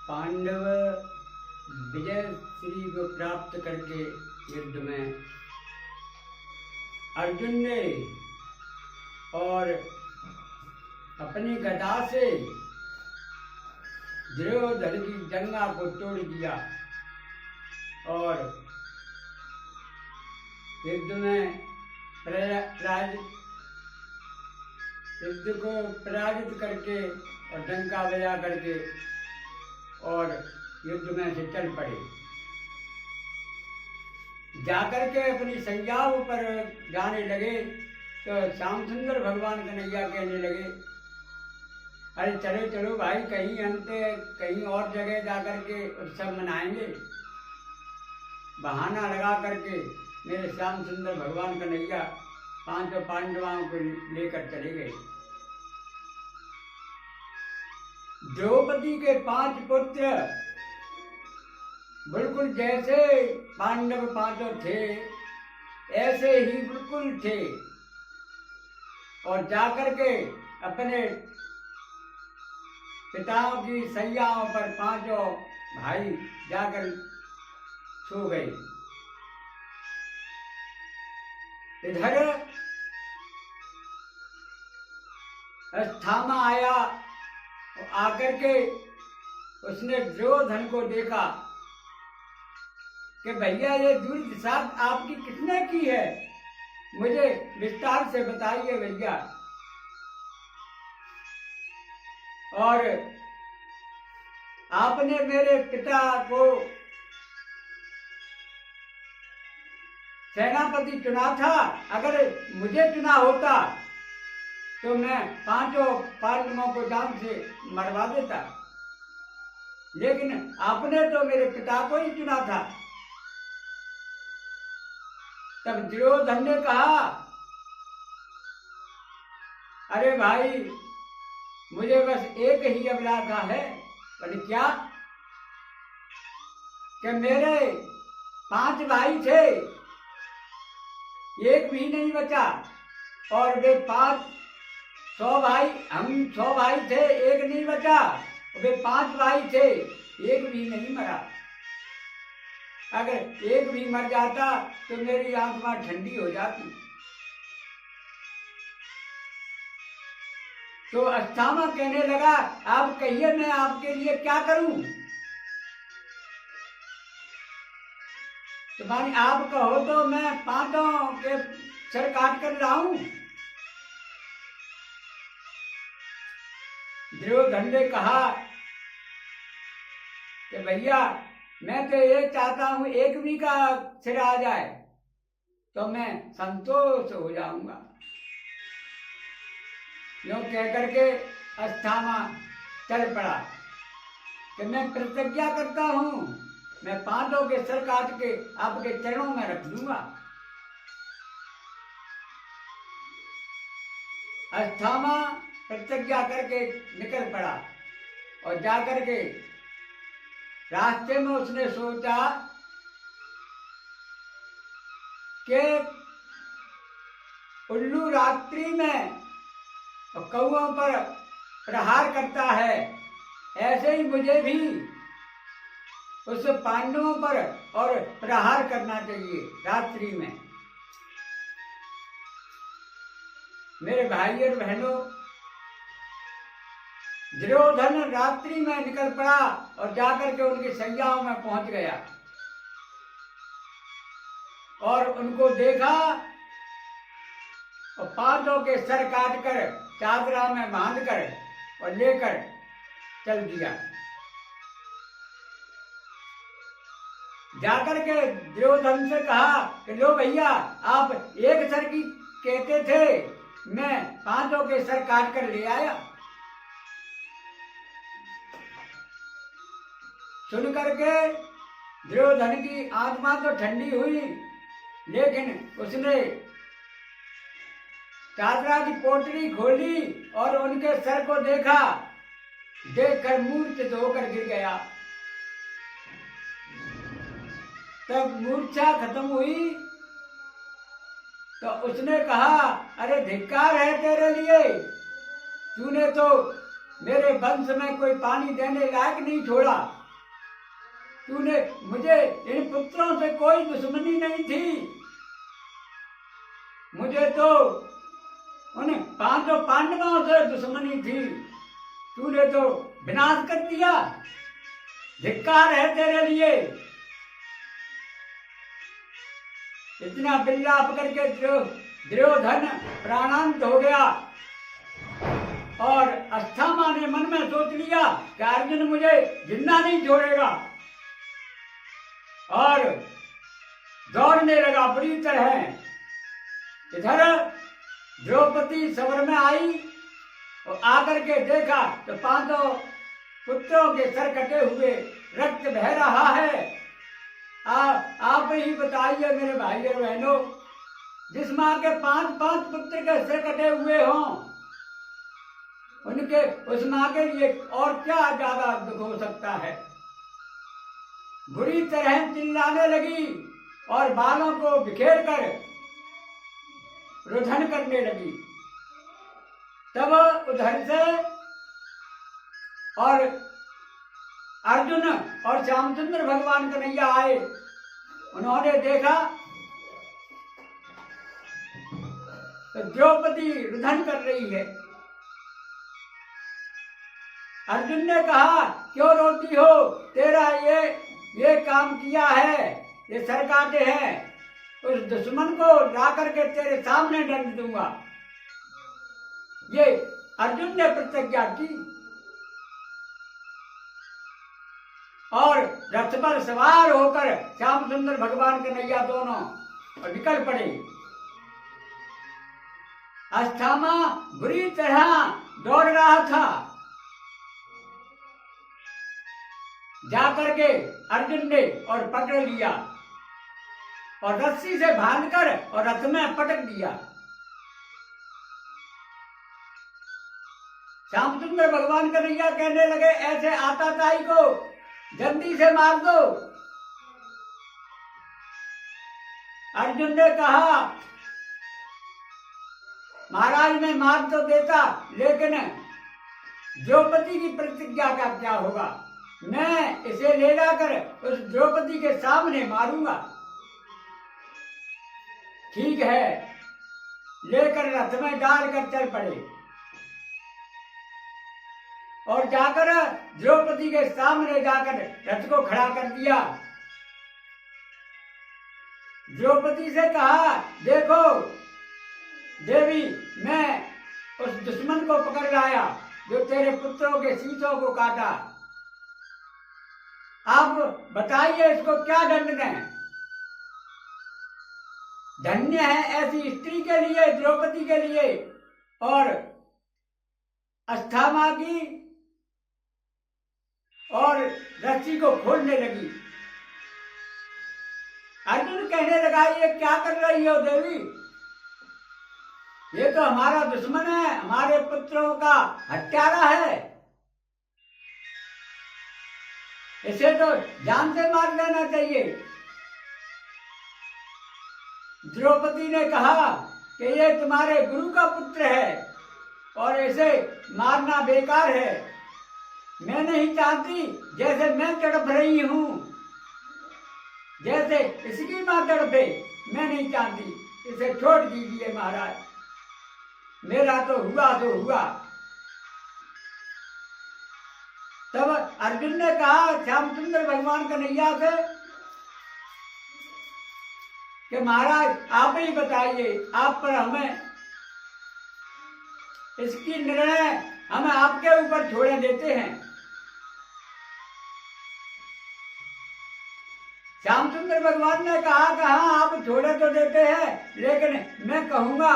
पांडव विजय श्री को प्राप्त करके युद्ध में अर्जुन ने और अपनी गदा से दुर्योधन की जंगा को तोड़ दिया और युद्ध में युद्ध को पराजित करके और डंका बजा करके और युद्ध में से चल पड़े। जाकर के अपनी संज्ञाओं पर जाने लगे तो श्याम सुंदर भगवान कन्हैया कहने लगे, अरे चलो चलो भाई, कहीं और जगह जाकर के उत्सव मनाएंगे। बहाना लगा करके मेरे श्याम सुंदर भगवान कन्हैया पांचों पांडवों को लेकर चले गए। द्रौपदी के 5 पुत्र बिल्कुल जैसे पांडव पांचों थे ऐसे ही बिल्कुल थे और जाकर के अपने पिताओं की सैयाओं पर पांचों भाई जाकर सो गए। इधर अस्थामा आया, आकर के उसने दुर्योधन को देखा कि भैया ये दुर्ग साथ आपकी किसने की है, मुझे विस्तार से बताइए भैया। और आपने मेरे पिता को सेनापति चुना था, अगर मुझे चुना होता तो मैं पांचों पांडवों को जान से मरवा देता, लेकिन आपने तो मेरे पिता को ही चुना था। तब दुर्योधन ने कहा, अरे भाई, मुझे बस एक ही अभिलाषा है। बोले क्या? कि मेरे 5 भाई थे, एक भी नहीं बचा, और वे 100 भाई, हम 100 भाई थे, एक नहीं बचा। वे 5 भाई थे, एक भी नहीं मरा। अगर एक भी मर जाता तो मेरी आत्मा ठंडी हो जाती। तो अस्थामा कहने लगा, आप कहिए मैं आपके लिए क्या करूं? तो मानी आप कहो तो मैं 5 के सर काट कर लाऊं। दुर्योधन ने कहा कि भैया, मैं तो ये चाहता हूं एक भी का सिर आ जाए तो मैं संतोष हो जाऊंगा। यूं कह करके अस्थामा चल पड़ा कि मैं प्रतिज्ञा करता हूं, मैं 5 के सर काट के आपके चरणों में रख दूंगा। अस्थामा प्रतिज्ञा करके निकल पड़ा और जाकर के रास्ते में उसने सोचा कि उल्लू रात्रि में कौओं पर प्रहार करता है, ऐसे ही मुझे भी उस पांडवों पर और प्रहार करना चाहिए रात्रि में। मेरे भाई और बहनों, दुर्योधन रात्रि में निकल पड़ा और जाकर के उनकी सैयाओं में पहुंच गया और उनको देखा और 5 के सर काट कर चादरा में बांध कर और लेकर चल दिया। जाकर के दुर्योधन से कहा कि लो भैया, आप एक सर की कहते थे, मैं 5 के सर काट कर ले आया। सुन करके दुर्योधन की आत्मा तो ठंडी हुई, लेकिन उसने चादरा की पोटली खोली और उनके सर को देखा, देखकर मूर्छित होकर गिर गया। तब मूर्छा खत्म हुई तो उसने कहा, अरे धिक्कार है तेरे लिए, तूने तो मेरे वंश में कोई पानी देने लायक नहीं छोड़ा। तूने मुझे इन पुत्रों से कोई दुश्मनी नहीं थी, मुझे तो उन 5 पांडवों से दुश्मनी थी, तूने तो विनाश कर दिया। धिक्कार है तेरे लिए। इतना विलाप करके दुर्योधन प्राणांत हो गया और अस्थामा ने मन में सोच लिया कि अर्जुन मुझे जिंदा नहीं छोड़ेगा और दौड़ने लगा बुरी तरह। इधर द्रौपदी सवर में आई और आकर के देखा तो 5 पुत्रों के सर कटे हुए, रक्त बह रहा है। आप ही बताइए मेरे भाई और बहनों, जिस माँ के 5 पुत्र के सिर कटे हुए हों, उनके उस माँ के लिए और क्या ज्यादा दुख हो सकता है। बुरी तरह चिल्लाने लगी और बालों को बिखेर कर रुदन करने लगी। तब उधर से और अर्जुन और श्यामचंद्र भगवान कन्हैया आए। उन्होंने देखा तो द्रौपदी रुदन कर रही है। अर्जुन ने कहा, क्यों रोती हो? तेरा ये काम किया है, ये सर काटे हैं, उस दुश्मन को ला करके तेरे सामने दंड दूंगा। ये अर्जुन ने प्रतिज्ञा की और रथ पर सवार होकर श्याम सुंदर भगवान कन्हैया दोनों निकल पड़े। अस्थामा बुरी तरह दौड़ रहा था। जाकर के अर्जुन ने और पकड़ लिया और रस्सी से बांधकर और रथ में पटक दिया। श्यामचंद्र भगवान कन्हैया कहने लगे, ऐसे आताताई को जल्दी से मार दो। अर्जुन ने कहा, महाराज मैं मार तो देता, लेकिन द्रौपदी की प्रतिज्ञा का क्या होगा? मैं इसे ले जाकर उस द्रौपदी के सामने मारूंगा। ठीक है, लेकर रथ में डालकर चल पड़े और जाकर द्रौपदी के सामने जाकर रथ को खड़ा कर दिया। द्रौपदी से कहा, देखो देवी, मैं उस दुश्मन को पकड़ लाया जो तेरे पुत्रों के शीशों को काटा। आप बताइए इसको क्या दंड दें? धन्य है ऐसी स्त्री के लिए, द्रौपदी के लिए। और अस्थामा की और रस्सी को खोलने लगी। अर्जुन कहने लगा, ये क्या कर रही हो देवी? ये तो हमारा दुश्मन है, हमारे पुत्रों का हत्यारा है, इसे तो जान से मार देना चाहिए। द्रौपदी ने कहा कि ये तुम्हारे गुरु का पुत्र है और इसे मारना बेकार है। मैं नहीं चाहती, जैसे मैं तड़प रही हूं, जैसे इसकी मां तड़पे, मैं नहीं चाहती। इसे छोड़ दीजिए महाराज, मेरा तो हुआ तो हुआ। तब अर्जुन ने कहा श्यामचंद्र भगवान कन्हैया से कि महाराज आप ही बताइए, आप पर हमें इसकी निर्णय हम आपके ऊपर छोड़े देते हैं। श्यामचंद्र भगवान ने कहा कि हाँ, आप छोड़े तो देते हैं, लेकिन मैं कहूंगा